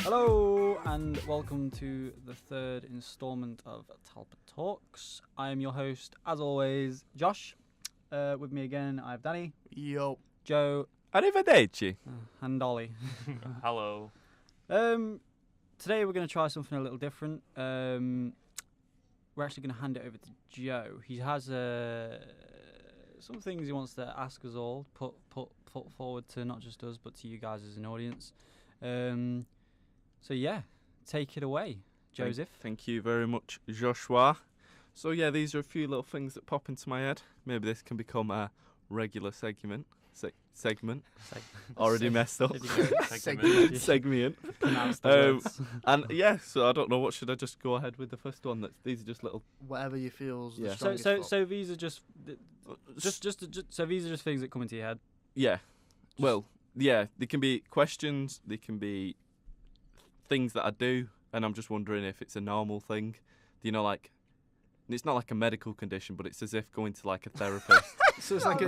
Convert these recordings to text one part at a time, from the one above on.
Hello and welcome to the third instalment of Talpa Talks. I am your host, as always, Josh. With me again, I have Danny. Yo. Joe. Arrivederci. And Ollie. Hello. Today we're going to try something a little different. We're actually going to hand it over to Joe. He has some things he wants to ask us all, put forward to not just us, but to you guys as an audience. So yeah, take it away, Joseph. Thank you very much, Joshua. So yeah, these are a few little things that pop into my head. Maybe this can become a regular segment. Already messed up. Segment. And yeah, so I don't know. What should I just go ahead with the first one? These are just little. Whatever you feel's Yeah. the strongest So these are just these are just things that come into your head. Yeah. Well, yeah, they can be questions. They can be things that I do, and I'm just wondering if it's a normal thing. Do you know, like, it's not like a medical condition, but it's as if going to like a therapist. So it's like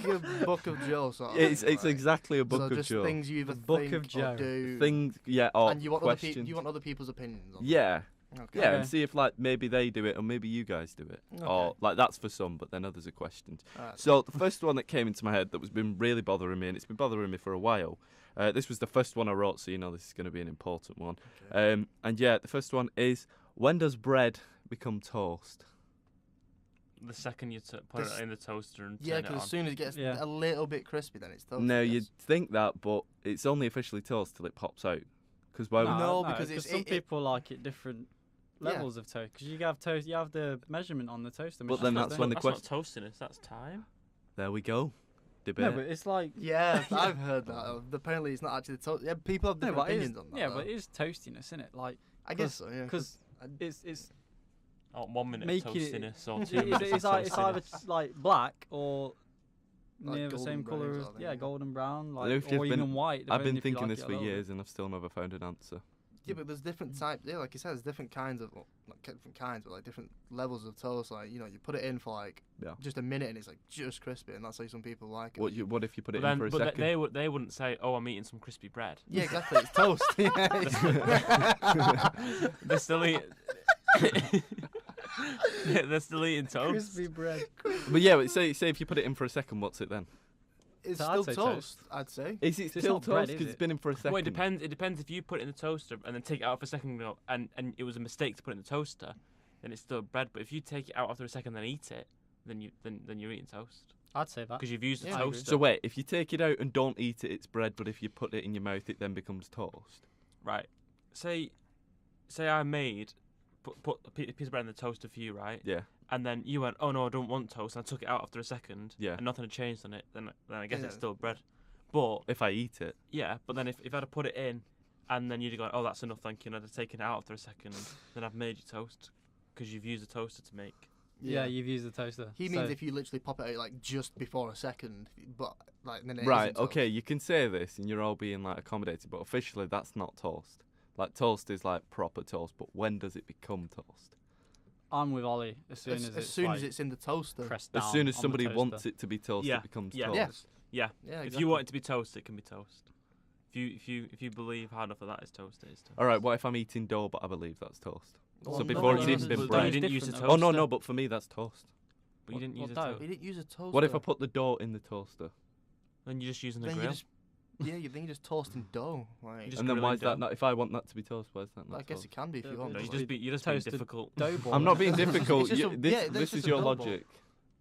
a book of Joe sort of. It's thing, exactly a book so of just Joe. things you either book think of Joe. or do. Things, yeah, or and you want questions. you want other people's opinions on Yeah. it. Okay. Yeah, and see if like maybe they do it or maybe you guys do it. Okay. Or like that's for some, but then others are questions. Alright. So the first one that came into my head that was been really bothering me, and it's been bothering me for a while. This was the first one I wrote, so you know this is going to be an important one. Okay. And yeah, the first one is, when does bread become toast? The second you put it in the toaster and Yeah, turn it because on. as soon as it gets Yeah. a little bit crispy, then it's toast. No, I you'd guess. think that, but it's only officially toast till it pops out. Because why? No, because it's- some it- people like it different Yeah. levels of toast. Because you have toast, you have the measurement on the toaster. But then that's when the That's question. not toasting us, that's time. There we go. Debate. No, but it's like Yeah, I've heard that. Apparently, it's not actually toast. Yeah, people have no, different but it is, opinions on that. yeah, though. but it is toastiness, isn't it? Like I guess so. Yeah, because I- it's Oh, 1 minute making it. toastiness or 2 It's, minutes it's, of it's either toastiness. like black or Like near the golden same brown colour sort as of thing, yeah, yeah. golden brown, like If you've or even been- white. I've depending been if you thinking like this it for a little years, bit. and I've still never found an answer. Yeah, but there's different types. Yeah, like you said, there's different kinds of, well, not different kinds, but like different levels of toast. Like, you know, you put it in for like Yeah. just a minute and it's like just crispy, and that's how some people like it. What if you put it But in for a then, second? they wouldn't say, "Oh, I'm eating some crispy bread." Yeah, exactly. It's toast. Yeah, They're still eating. They're still eating toast. Crispy bread. But yeah, but say if you put it in for a second, what's it then? it's So I'd still say toast, I'd say. Is it It's still not bread, toast is because it's it? been in for a second? Well, it depends. It depends if you put it in the toaster and then take it out for a second, and it was a mistake to put it in the toaster, then it's still bread. But if you take it out after a second and then eat it, then you're eating toast I'd say that. because you've used the Yeah, I agree. toaster. So wait, if you take it out and don't eat it, it's bread. But if you put it in your mouth, it then becomes toast. Right. Say I made put a piece of bread in the toaster for you, right? Yeah. And then you went, "Oh no, I don't want toast." And I took it out after a second. Yeah. And nothing had changed on it. Then I guess it's Yeah. still bread. But If I eat it, yeah. But then if I'd have put it in, and then you'd have gone, "Oh, that's enough, thank you," and I'd have taken it out after a second, then I've made you toast because you've used the toaster to make. Yeah, you've used the toaster. He means so if you literally pop it out like just before a second, but like then it right? isn't toast. Okay, you can say this, and you're all being like accommodated, but officially that's not toast. Like toast is like proper toast, but when does it become toast? I'm with Ollie as soon as As it's soon like as it's in the toaster. pressed As down soon as on the somebody toaster. wants it to be toast, Yeah, it becomes yeah. toast. Yeah. Yeah. Yeah, exactly. If you want it to be toast, it can be toast. If you believe hard enough that that is toast, it is toast. All right. What if I'm eating dough, but I believe that's toast? Well, So no, before no, it's no, even no, been no, But you bread. didn't use a different, toaster. though. Oh no, but for me that's toast. But you didn't What use a dough? toaster. You didn't use a toaster. What if I put the dough in the toaster? Then you're just using the Then you grill. just you think you're just toasting dough. Like, Just And then why grilling is that dough. not? If I want that to be toast, why is that not I guess toast? it can be if Yeah, you but want. No, but you're just being Toasted difficult. dough ball. I'm not being It's difficult. just You- a- this yeah, that's this just is a your dough ball. logic.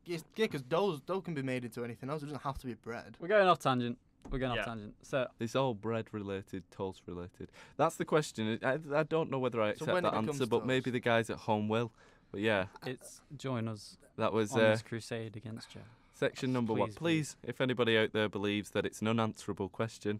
yeah, because dough can be made into anything else. It doesn't have to be bread. We're going off tangent. Yeah. So It's all bread related, toast related. That's the question. I don't know whether I So accept when that it becomes answer, but maybe toast? the guys at home will. But yeah, it's join us that was on this crusade against Joe. section number one. Please, Please, if anybody out there believes that it's an unanswerable question,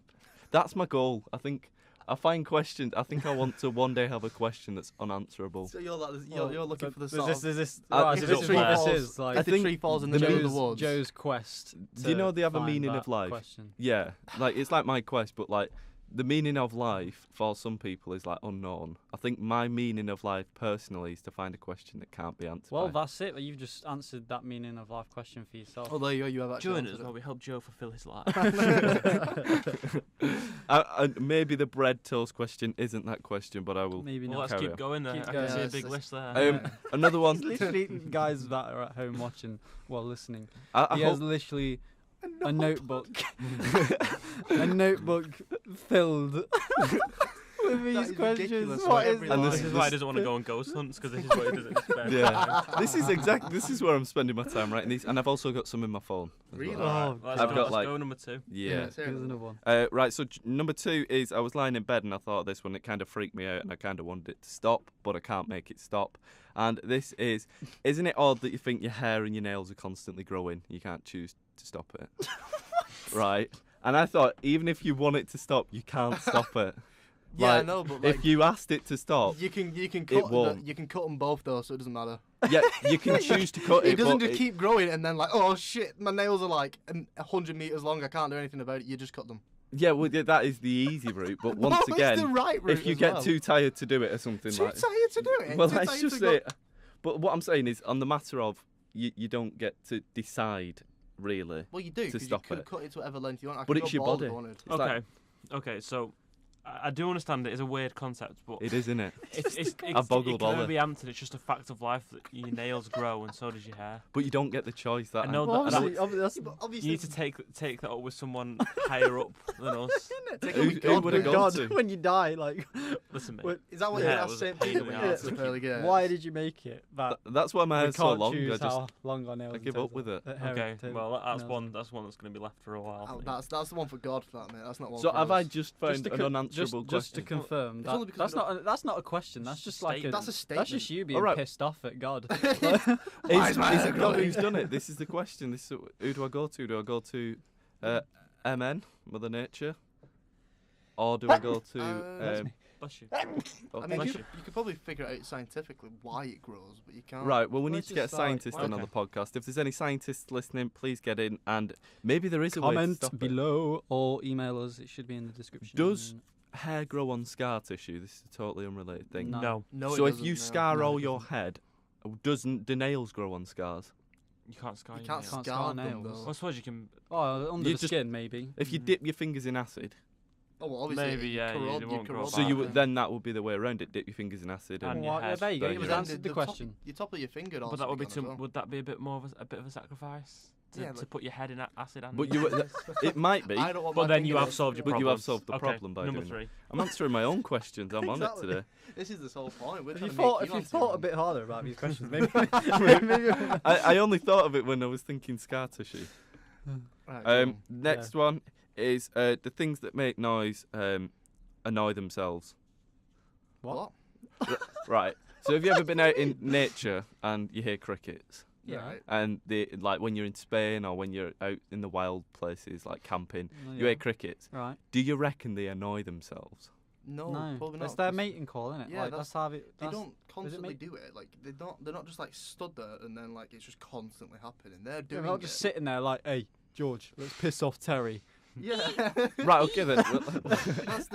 that's my goal. I think I find questions. I think I want to one day have a question that's unanswerable. So you're looking for the Is sort this, of. is this, Uh, right, if so the this is tree what falls- this is like if the think tree falls in the the middle of the Joe's, woods. Joe's quest. Do you know to they have a find meaning that of life? Question. Yeah, like it's like my quest, but like the meaning of life for some people is like unknown. I think my meaning of life personally is to find a question that can't be answered. Well, by. that's it. You've just answered that meaning of life question for yourself. Oh, there you go. You have actually Join us answered while it. we help Joe fulfill his life. And maybe the bread toast question isn't that question, but I will. Maybe Well, not. let's Carry keep on. going there. Keep I going. can see a Yes, big that's- list there. Another one. He's literally, guys that are at home watching, well, listening. I He has hope, literally a notebook, a notebook filled with these is questions. ridiculous, What right? is Every And line. This is why he doesn't want to go on ghost hunts, because this is what he does in his spare time. yeah. This is where I'm spending my time writing these, and I've also got some in my phone. as Really? well. Oh, Let's I've go, got, let's like- go number 2. Yeah. Here's Here's another one. Right, so number 2 is I was lying in bed and I thought of this one. It kind of freaked me out and I kind of wanted it to stop, but I can't make it stop. And this is, isn't it odd that you think your hair and your nails are constantly growing? You can't choose to stop it. Right? And I thought, even if you want it to stop, you can't stop it. Yeah, I Like, know, but like, If you asked it to stop, you can it cut won't. you can cut them both though, so it doesn't matter. yeah, you can choose to cut it. It doesn't but just keep growing and then like, oh shit, my nails are like 100 meters long. I can't do anything about it. You just cut them. Yeah, well, yeah, that is the easy route. But once No, it's the again, right route if you as get well. too tired to do it or something Too like, tired to do it. well, Too let's tired just to go- say. But what I'm saying is, on the matter of you don't get to decide really. Well, you do to because you stop could it. cut it to whatever length you want. I But could it's go your bald if body. I wanted. It's like- Okay, so I do understand it is a weird concept, but It is, isn't it? it's boggled it can never Ollie. be answered. It's just a fact of life that your nails grow and so does your hair. But you don't get the choice. That I know Well, that. obviously, that's Yeah, but You obviously, need to take that up with someone higher up than us. take Who- it with who God, would have but gone God, to? when you die, like, Listen, mate. What- Is that what Yeah, you it asked was a St. pain Peter in when the you arse asked to the pearly gates? why did you make it? That That's why my we hair's so can't long. I choose just how long our nails. I and give toes up with are. it. Hair and Okay, toes- well that's nails. one that's going to be left for a while. I think. That's the one for God for that, mate. That's not one So for have us. I just found Just to an con- unanswerable just to question? confirm, It's only because that's we don't- that's not a question. That's just like a Statement. That's a statement. That's just you being Alright. pissed off at God. Why is my hair it God growing? who's done it? This is the question. This is, who do I go to? Do I go to MN, Mother Nature? Or do I go to... Bless you. oh, I mean, Bless you could probably figure out scientifically why it grows, but you can't. right, well, we need Let's to get a just like- scientist in on Okay. the podcast. If there's any scientists listening, please get in. And maybe there is a way to Comment stop it. below or email us. It should be in the description. Does hair grow on scar tissue? This is a totally unrelated thing. No. No, No, So it if doesn't, you no. scar No, it all your doesn't. head, do nails grow on scars? you can't scar You your can't nails. Can't scar scar them nails. though. Well, I suppose you can. Oh, under You the just- skin maybe. If you Mm. dip your fingers in acid, Oh, well, obviously, Maybe, yeah, you they corrode, won't grow corrode so back. you that would thing. then that would be the way around it. Dip your fingers in acid. And And your Well, hair there you go. burn You've your then answered the top- question. Your top of your finger. But that would be too. Would that be a bit more of a bit of a sacrifice to, Yeah, to like- put your head in acid? And But you, it might be. I don't want But my then you finger have on- solved your But problem. you have solved the problem by number doing 3. I'm answering my own questions. I'm on it Exactly. today. This is the whole point. We're If trying you to make thought, if you answer thought a them. bit harder about these questions, maybe. maybe I only thought of it when I was thinking scar tissue. Right, go on. Next one is the things that make noise annoy themselves. What? Right. So have you ever been out in nature and you hear crickets? Yeah. Right. And they like when you're in Spain or when you're out in the wild places like camping, Oh, you yeah. hear crickets. Right. Do you reckon they annoy themselves? No, No, probably that's not. their 'cause mating call, isn't it? Yeah, like, that's how it. They That's, don't constantly make- do it. Like they don't. They're not just like stood there and then like it's just constantly happening. They're They're doing not just it. sitting there like, hey, George, let's piss off Terry. Yeah. Right. Okay then. That's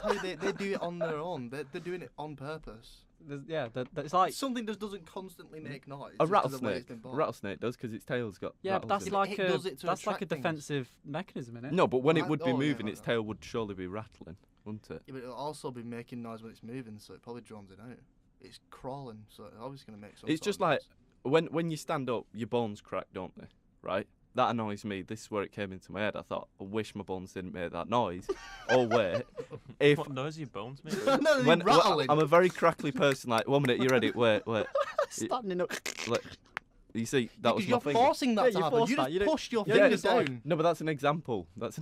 how they do it on their own. They're doing it on purpose. Yeah, it's like. Something just doesn't constantly make noise. A just 'cause of the way rattlesnake. it's been bought. Rattlesnake does because its tail's got. Yeah, but rattles that's in it. like It does it to that's like a attract things. defensive mechanism, isn't it? No, but when it Right, would be oh, yeah, moving, like its that. tail would surely be rattling, wouldn't it? Yeah, but it'll also be making noise when it's moving, so it probably drowns it out. It's crawling, so it's obviously going to make some. It's sort just of like noise. when you stand up, your bones crack, don't they? Right? That annoys me. This is where it came into my head. I thought, I wish my bones didn't make that noise. Or wait, if What noise are your bones make? No, when they're rattling. I'm a very crackly person. Like 1 minute, you ready? Wait. Standing up. Like, you see, that was Because my you're finger. forcing that Yeah, to you happen. force You that, just you don't- push your yeah, finger it's like- down. no, but that's an example. That's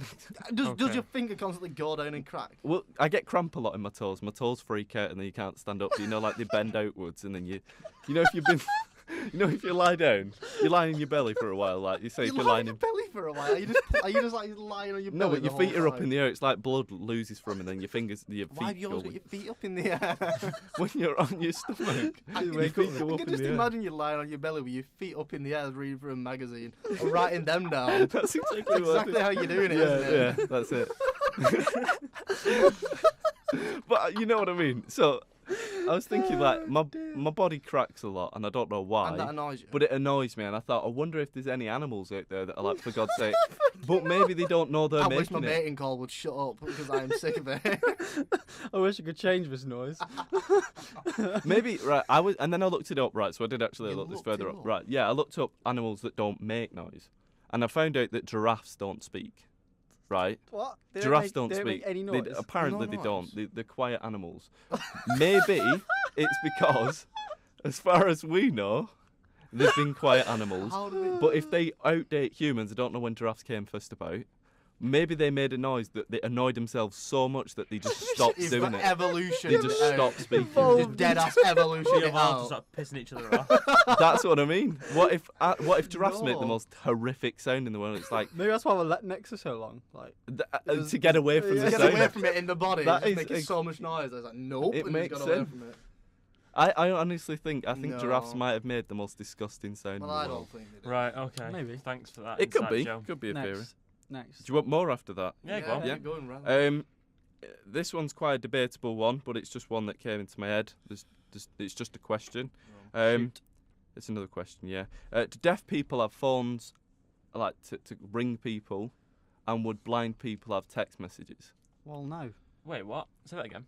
Does Okay. your finger constantly go down and crack? well, I get cramp a lot in my toes. My toes freak out, and then you can't stand up. You know, like they bend outwards, and then you know, if you've been, you know, if you lie down, you lie in your belly for a while. Like you say, if You you're lie lying on in. your belly for a while. Are you just like lying on your No, belly? but your the feet whole are up time? in the air. It's like blood loses from, and then your fingers, your Why have feet you go always got your feet up in the air? when you're on your stomach. I your can, feet go I up can in just the air. imagine you lying on your belly with your feet up in the air, reading through a magazine, and writing them down. That's exactly, That's exactly how you're doing it, Yeah, isn't it? yeah, that's it. But you know what I mean. So I was thinking like my body cracks a lot, and I don't know why. And that annoys you. But it annoys me, and I thought, I wonder if there's any animals out there that are like, for God's sake. But maybe they don't know they're I wish my making it. mating call would shut up because I am sick of it. I wish I could change this noise. Maybe right. And then I looked it up. Right, so I did actually You look this looked further it up. up? Right, yeah, I looked up animals that don't make noise, and I found out that giraffes don't speak. Right, What? giraffes don't speak. Make any They- noise. apparently No they noise. don't. They're quiet animals. Maybe it's because, as far as we know, they've been quiet animals. How do we... But if they outdate humans, I don't know when giraffes came first about. Maybe they made a noise that they annoyed themselves so much that they just stopped You've doing got it. evolution. They just stopped speaking. Just dead ass evolution. We it evolved to out. start pissing each other off. That's what I mean. What if giraffes make the No. most horrific sound in the world? It's like Maybe that's why we're necks are so long. Like, to get away from the Get sound. away from it in the body. That Just is making so much noise. I was like, nope. It and makes just got away sense. from it. I honestly think giraffes No. might have made the most disgusting sound Well, in I the world. don't think they did. Right, okay. Maybe. Thanks for that. It could insight, be. Joe. Could be a theory. next. Do you want more after that? Yeah, go on. Yeah. Go on, right. This one's quite a debatable one, but it's just one that came into my head. It's just a question. Shoot. It's another question, yeah. Do deaf people have phones, like to ring people, and would blind people have text messages? Well, no. Wait, what? Say that again.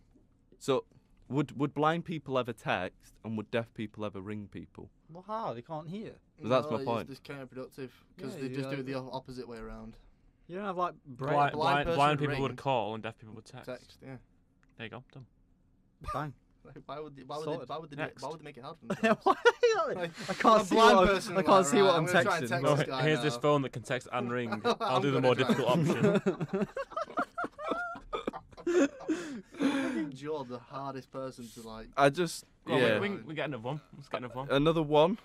So, would blind people ever text, and would deaf people ever ring people? Well, how? They can't hear. Well, that's my point. It's counterproductive because Yeah, they you just do like- it the opposite way around. You don't have like Blind person Blind would people ring. would call and deaf people would text. Text, yeah. There you go. Done. Bang. Like, why would they, Sorted. Next. why would they make it hard for Why? themselves? I A can't see blind what person I like, can't see right, what I'm I'm gonna try and texting. text No, this guy here's this now. phone that can text and ring. I'll I'm do the gonna more try. difficult option. Fucking Joe, the hardest person to like. I just Go on, yeah. we get another one. Let's get another one. Another one,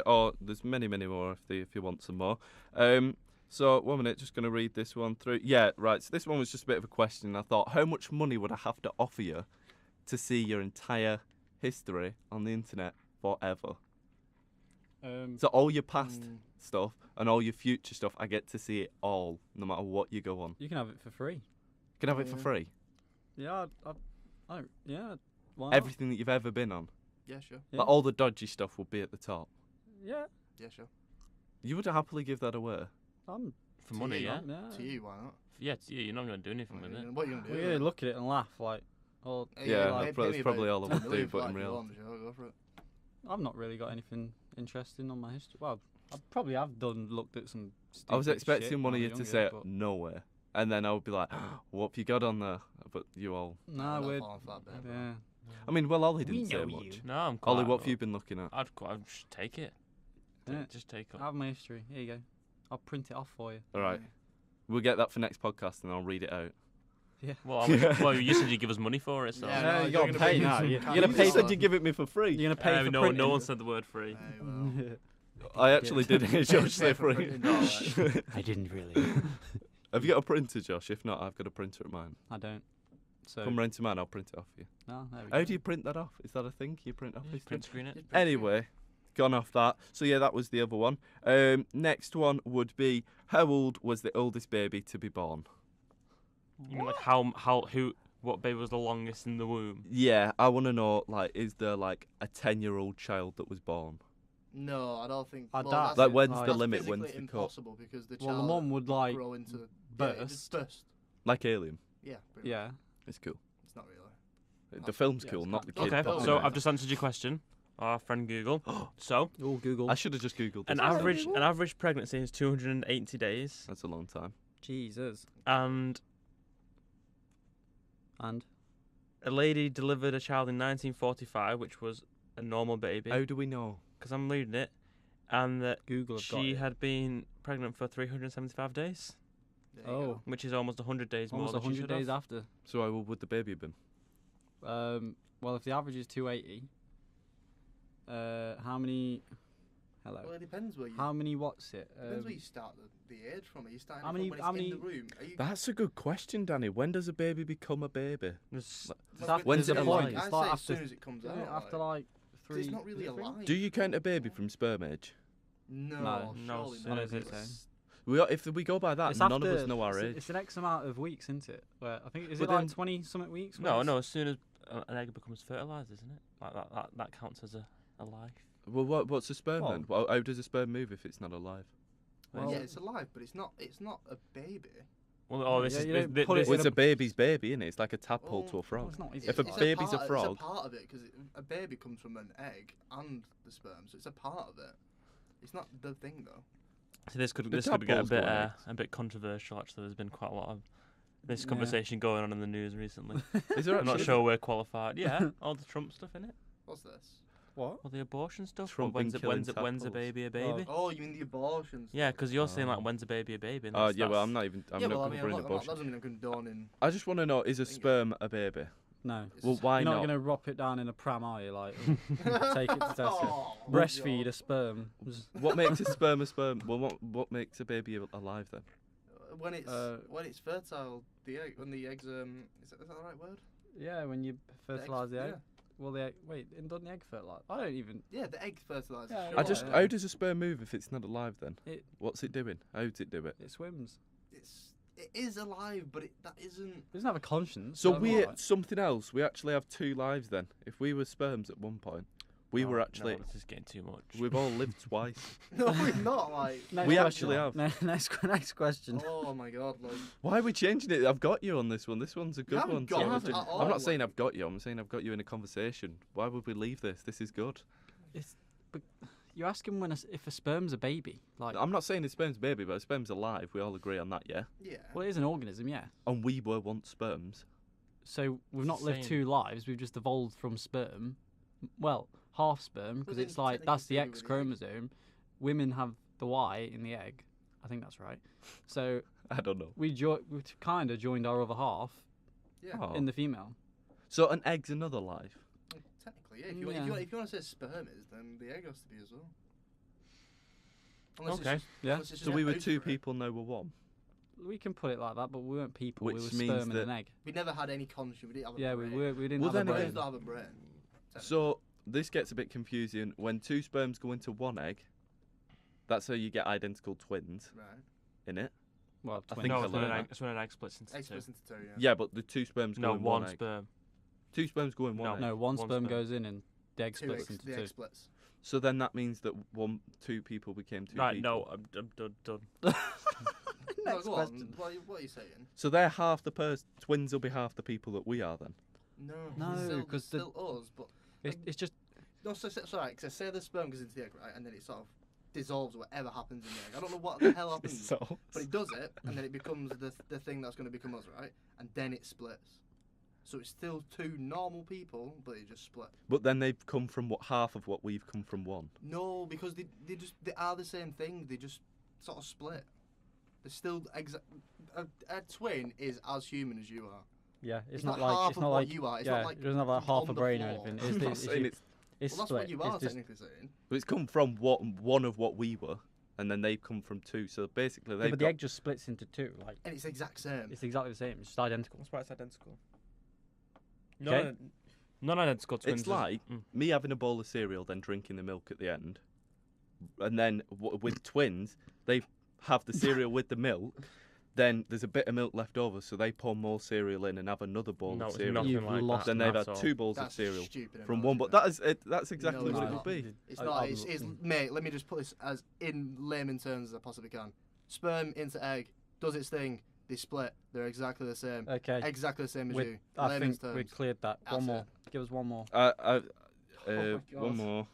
or there's many more if you want some more. So 1 minute, just going to read this one through. Yeah, right. So this one was just a bit of a question. I thought, how much money would I have to offer you to see your entire history on the internet forever? So all your past stuff and all your future stuff, I get to see it all, no matter what you go on. You can have it for free. You can have it for Yeah. free. Yeah, yeah. Why not? Everything that you've ever been on, Yeah, sure. Yeah. like all the dodgy stuff, will be at the top. Yeah. Yeah, sure. You would happily give that away. I'm. For money, you, yeah? Yeah. To you, why not? Yeah, to you. You're not going to do anything with it. What are you gonna do? We're with gonna it? look at it and laugh like, oh, Yeah, like, that's probably all I would do, Million but in flat if you real. want, Joe, go for it. I've not really got anything interesting on my history. Well, I probably have looked at some. I was stupid expecting shit one of when I you was to younger, say but nowhere, and then I would be like, "What have you got on there?" But you all, Nah, Not we're. falling flat, babe. Yeah. I mean, well, Ollie We didn't say know much. you. No, I'm Ollie, quite- what have you been looking at? I'd just take it. Yeah. Just take it. I have my history. Here you go. I'll print it off for you. All right, we'll get that for next podcast, and I'll read it out. Well, well, you said you'd give us money for it, so. Yeah, No, no, you you're gotta gonna pay bring now. some You're kind gonna of pay You for. said you'd give it me for free. You're gonna pay for no printing. one said the word free. Hey, well. I actually did hear Josh Pay say for free. printing, no, right. I didn't really. Have you got a printer, Josh? If not, I've got a printer at mine. I don't. So. Come round to mine, I'll print it off for you. No, there we How go. do you print that off? Is that a thing? You print off Yeah, these print things? screen it. Just print Anyway, gone off that. So yeah, that was the other one. Next one would be, how old was the oldest baby to be born? You mean like what baby was the longest in the womb? Yeah, I want to know, like, is there like a 10-year-old child that was born? No, I don't think. I well, doubt that's- Like, it. when's Like- the that's limit? physically When's the cut? impossible because the Well, the child mum would like grow into yeah, burst. it's burst. Like Alien. Yeah, pretty much. Yeah. It's cool. It's not really. The film's Yeah, cool, it's not the kind kid. of- Okay, Oh, so yeah. I've just answered your question. Our friend Google. So, Oh, Google. I should have just googled this. an average pregnancy is 280 days, That's a long time. Jesus. and And a lady delivered a child in 1945, which was a normal baby, How do we know? because I'm reading it, and that Google have got she it. had been pregnant for 375 days, There you Oh, go. which is almost 100 days almost more than she 100 should days have. after. So how old would the baby have been? Well, if the average is 280, how many? Hello. Well, it depends where you. How many? What's it? Depends where you start the age from. Are you starting how it many- from when how it's many- in the room? Are you, That's a good question, Danny. When does a baby become a baby? There's- It's When's the it point? alive? It's I'd like say as after, soon as it comes out. after like, like 'cause 3. it's not really alive. Do you count a baby from sperm age? No, No, no, surely as not. soon as think it's so. If we go by that, It's none after, of us know our age. It's an X amount of weeks, isn't it? Where I think is But it like then- 20-something weeks? No, where no. it's- As soon as an egg becomes fertilised, isn't it? Like that counts as a life. Well, what's a sperm then? Well, how does a sperm move if it's not alive? Well, yeah, it's alive, but it's not a baby. Well, oh, this Yeah, is you this, don't this, put it this Well, in it's a baby's baby, isn't it? It's like a tadpole to a Oh, frog. Well, it's not, is If it? a It's baby's a part- frog- it's a part of it because a baby comes from an egg and the sperm, so it's a part of it. It's not the thing though. So this could The get a tadpoles bit go on eggs. a bit controversial. Actually, there's been quite a lot of this Yeah. conversation going on in the news recently. Is there I'm not actually? sure we're qualified. Yeah, all the Trump stuff in it, What's this? What? all the abortion stuff. Trump When's been it, when's killing a tadpoles. baby a baby? Oh, you mean the abortions? Yeah, because you're saying Oh. like when's a baby a baby? And Oh that's- yeah, well that's- I'm not even. I'm yeah, not well, I mean, covering that abortion. doesn't mean I'm condoning. I just want to know: is a Thinking. sperm a baby? No. Well, why You're not? not going to rop it down in a pram, are you? Like, take it to Tesco. Oh, Breastfeed God. a sperm. Just- What makes a sperm a sperm? Well, what makes a baby alive then? When it's Uh, fertile, when the eggs is that the right word? Yeah, when you The eggs- fertilise the egg. Well, the egg. Wait, doesn't the egg fertilise? I don't even. Yeah, the egg fertilizes. Yeah, sure. I just. yeah. How does a sperm move if it's not alive then? It What's it doing? How does it do it? it swims. It is alive, but that isn't. It doesn't have a conscience. So I'm we alright. something else. We actually have two lives then. If we were sperms at one point, we No, were actually. No, this is getting too much. We've all lived twice. No, we're not like. Next we question. actually have. Next question. Oh my god, like. Why are we changing it? I've got you on this one. This one's a good haven't one. got so us let's do- at all, I'm not saying like- I've got you. I'm saying I've got you in a conversation. Why would we leave this? This is good. You're asking if a sperm's a baby. Like, I'm not saying a sperm's a baby, but a sperm's alive. We all agree on that, yeah? Yeah. well, it is an organism, yeah. And we were once sperms. So we've It's not the lived same. 2 lives. We've just evolved from sperm. Well, half sperm because then it's like technically that's the so X with the egg. chromosome. Women have the Y in the egg. I think that's right. So I don't know. we kind of joined our other half Yeah. Oh. in the female. So an egg's another life. Well, technically, yeah. If you, Yeah. if you want to say sperm is, then the egg has to be as well. Unless Okay. It's just, Yeah. unless it's So just we were out two for it. people, now we're one. We can put it like that, but we weren't people. we Which were means sperm and that- an egg. We never had any conscience. We didn't have a Yeah, brain. we didn't Well, have a then brain. Brains don't have a brain. So this gets a bit confusing. When two sperms go into one egg, that's how you get identical twins, Right. innit? Well, I twins. think No, I it's when, learned an that. egg, it's when an egg splits into Egg two. splits into two. Yeah. Yeah, but the two sperms No, go in one egg. sperm. Two sperms go in one egg. No, one One sperm sperm. goes in and the egg Two splits eggs, into the 2. egg splits. So then that means that two people became two Right, people. no, I'm done. No, Next go question. on. What are you saying? So they're half the twins will be half the people that we are then. No, No, it's still, 'cause it's still us, but It's just no. Sorry, because say the sperm goes into the egg, right, and then it sort of dissolves whatever happens in the egg. I don't know what the hell happens, So but it does it, and then it becomes the thing that's going to become us, right? And then it splits. So it's still two normal people, but it just split. But then they've come from half of what we've come from one. No, because they are the same thing. They just sort of split. They're still a twin is as human as you are. yeah. It's It's not not like half it's of not what like you are. It's yeah. not like it doesn't have like on half a the brain or floor. anything. I'm not saying it's, It's Well, that's split. what you are It's just, technically saying. but it's come from one of what we were, and then they've come from two. So basically, yeah, they've but the got, egg just splits into 2. Like And it's the exact same. it's exactly the same. It's just identical. That's why it's identical. Okay. Non-identical twins. It's like me having a bowl of cereal, then drinking the milk at the end, and then with twins, they have the cereal with the milk. Then there's a bit of milk left over, so they pour more cereal in and have another bowl no, of it's cereal. nothing You've like lost that. Then they've at had all. 2 bowls of That's cereal stupid. from one. But that's exactly No, what it's it not. would be. It's I- not. I'm- It's mate. Let me just put this as in layman terms as I possibly can. Sperm into egg does its thing. They split. They're exactly the same. Okay. Exactly the same as With- you. I Layman's think we terms. cleared that. That's One more. it. Give us one more. Oh my One God. more.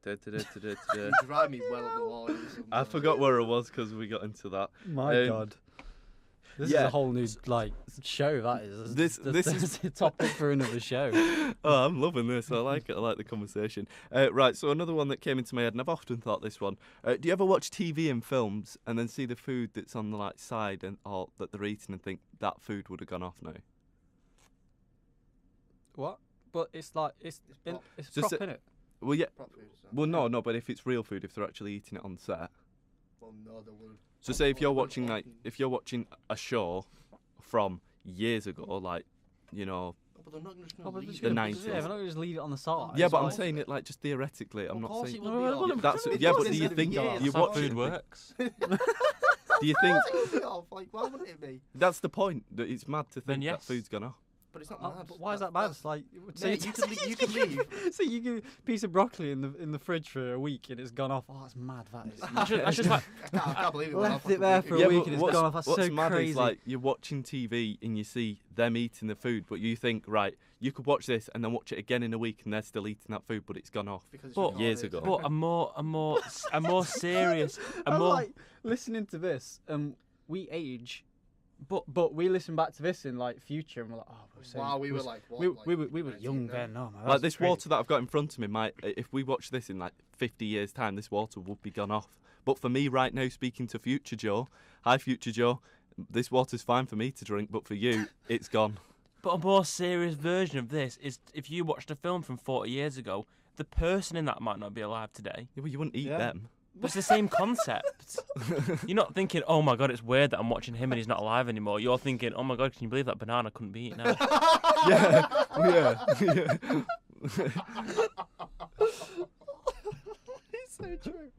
You drive me well up the wall. I forgot where it was because we got into that. My God. This is yeah. a whole new show. That is. This That's is a topic for another show. Oh, I'm loving this. I like it. I like the conversation. Right, so another one that came into my head, and I've often thought this one. Do you ever watch TV and films and then see the food that's on the side and or that they're eating and think that food would have gone off now? What? But it's like it's prop. it's So prop say- in it. Well, yeah. Prop food, so. Well, no, but if it's real food, if they're actually eating it on set. Well, no, they would. So say if you're Well, watching often- if you're watching a show from years ago, like, you know, but they're not just Oh, going but to leave The it. 90s. Yeah, we're not going to just leave it on the side. Yeah, but I'm Of course saying it it like just theoretically. I'm Of not course saying. it would be Well, off. That's It yeah, does but do you instead of think years. you That's how watch food it? works. Do you think It would be off. Like, why wouldn't it be? that's the point? That it's mad to Then think that yes. food's gone off. But it's not Oh, mad. but why is that bad? It's like, so Mate, you can leave. You can leave. So you give a piece of broccoli in the fridge for a week and it's gone off. Oh, that's mad. That is. I should like. I can't believe it. went Left off it there after for a week. week but and it's what's, gone off. That's what's so mad crazy. is like you're watching TV and you see them eating the food, but you think, right, you could watch this and then watch it again in a week and they're still eating that food, but it's gone off. Because it's But- recorded. Years ago. But a more serious, a I'm more. like listening to this, we age, but we listen back to this in like future and we're like, oh, we're so, Wow, we were we're- like, what? we, like we were 19 young now? then. No, man, Like that's this crazy. water that I've got in front of me, might if we watch this in like 50 years' time, this water would be gone off. But for me right now, speaking to future Joe, hi future Joe, this water's fine for me to drink, but for you, it's gone. But a more serious version of this is if you watched a film from 40 years ago, the person in that might not be alive today. Yeah, well, you wouldn't eat Yeah. them. But it's the same concept. You're not thinking, oh my god, it's weird that I'm watching him and he's not alive anymore. You're thinking, oh my god, can you believe that banana couldn't be eaten now? yeah. It's so true.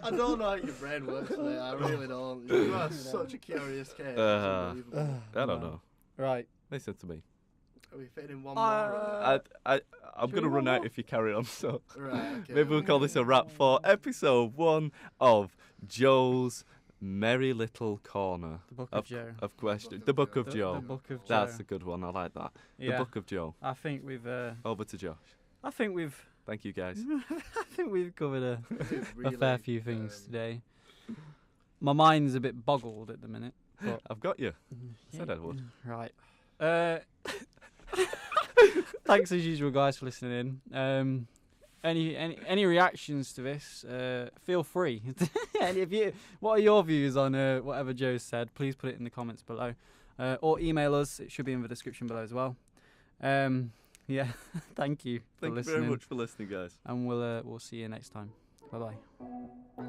I don't know how your brain works, mate. I really don't. You are such a curious kid. It's unbelievable. I don't know. Right. Listen to me. Are we fitting in one more? I'm Should gonna we run roll out on? if you carry on. So Right, okay. maybe we'll call this a wrap for episode 1 of Joe's Merry Little Corner The Book of Joe. of question. The Book of Joe. The Book of Joe. That's a good one. I like that. Yeah. The Book of Joe. I think we've. Over to Josh. I think we've. Thank you, guys. I think we've covered a Really, fair few things today. My mind's a bit boggled at the minute. But I've got you. Said I would. Right. Thanks as usual, guys, for listening in. Any reactions to this? Feel free. And what are your views on whatever Joe said? Please put it in the comments below, or email us. It should be in the description below as well. Yeah. Thank you for Thank you listening, very much for listening, guys. and we'll see you next time. Bye bye.